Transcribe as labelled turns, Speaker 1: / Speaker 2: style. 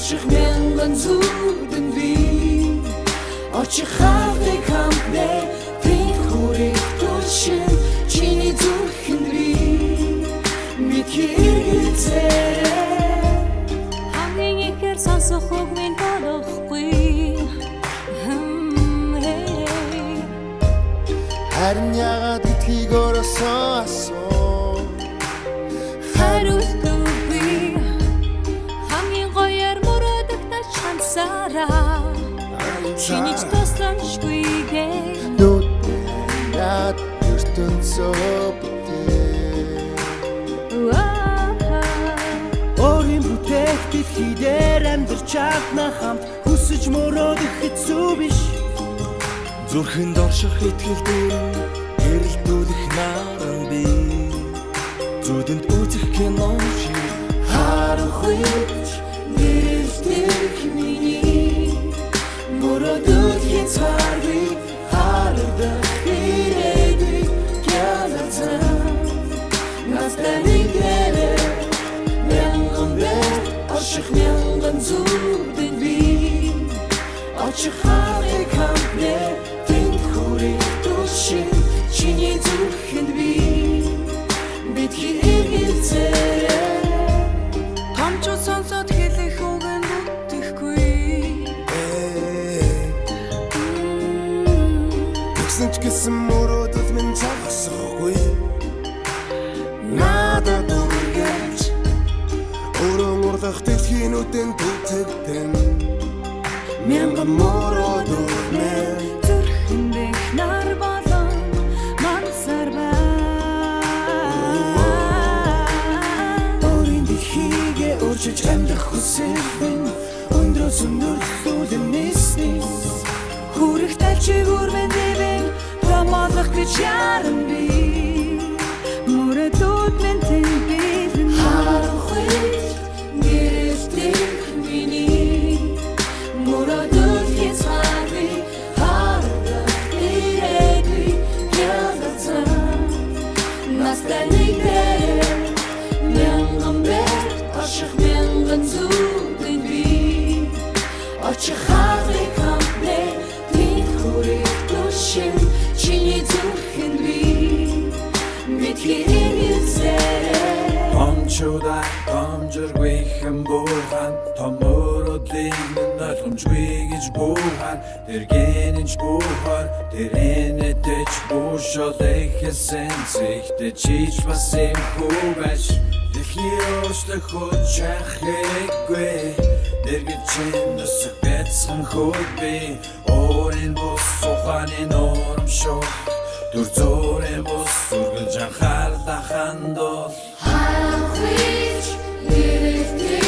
Speaker 1: Ашиг мянган зүрдэн би очих хавтыг хамтнэ тэн хүрэх тушин чиний зүрхэнд би мэдхий эргэлзээрэй
Speaker 2: хамгийн ихээр сонсох үг минь болохгүй
Speaker 3: харин яагаад гэдгийг өрөөсөө асуу
Speaker 2: хариултгүй хамгийн гоёор мөрөдөгтэй шансараа чиний ч тусламжгүйгээ
Speaker 3: нүд яд ертөнцөө бүтээ
Speaker 1: Орын бүтээх дэлхий дээр амьдарч чадна хамт хүсэж мөрөөдөх хэцүү биш
Speaker 4: зүрхэнд орших итгэлтэй гэрэлтүүлэх наран би зүдэнд үзэх кино шиг
Speaker 1: харахуйч нэрэлтэх миний мөрөөдөх хязгааргүй харагдах ирээдүй гялацсан настаны дээрээ мянган бэр ашиг мянган зүрдэн би очих хавтыг хамтнэ тэнд хүрэх тушин чиний зүрхэнд би мэдхий эргэлзээрэй
Speaker 2: томчууд сонсоод хэлэх үг нь бүтэхгүй
Speaker 3: тэгсэн ч гэсэн мөрөөдөл минь зогсохгүй надад үргэлж өрөн урлах дэлхийнүүдэн түтэгтэн мянган мөрөөдөл минь
Speaker 2: зүрхэндээ нар болон мансар
Speaker 1: Орын дэлхийгээ өөрчилж амьдрах хүсэлбэн өндрөөс өндөрлүүлэн нэснээс
Speaker 2: хүрэх талчигүр мэндэн томоолох гэж яран би мөрөдүүд минь тэнбэлэн
Speaker 1: харахуйч нэрэлтэх миний мөрөөдөл хязгааргүй харагдах ирээдүй гялацсан настаны дээрээ мянган бэр ашиг мянган зүрдэн би очих хавтыг хамтнэ тэнд хүрэх тушин чиний зүрхэнд би мэдхий эргэлзээрэй
Speaker 4: Томчуудаа томжиргүй хэн буухан том мөрөөдлийн ойлгомжгүй гэж буухан тэр гэнэж буухаар тэр энэтэч буушолэх хэсэн зихтэй чич бас юм хүбэж дэлхий өөрчлөх хүчээр хэрэггүй нэргэж чинь өсөх бяцхан хөлбий өөрийн бус ухааны нурамшуул дүр зургийн бус үргэлж анхаарлаа хандуул
Speaker 1: харахуйч нэрэлтэх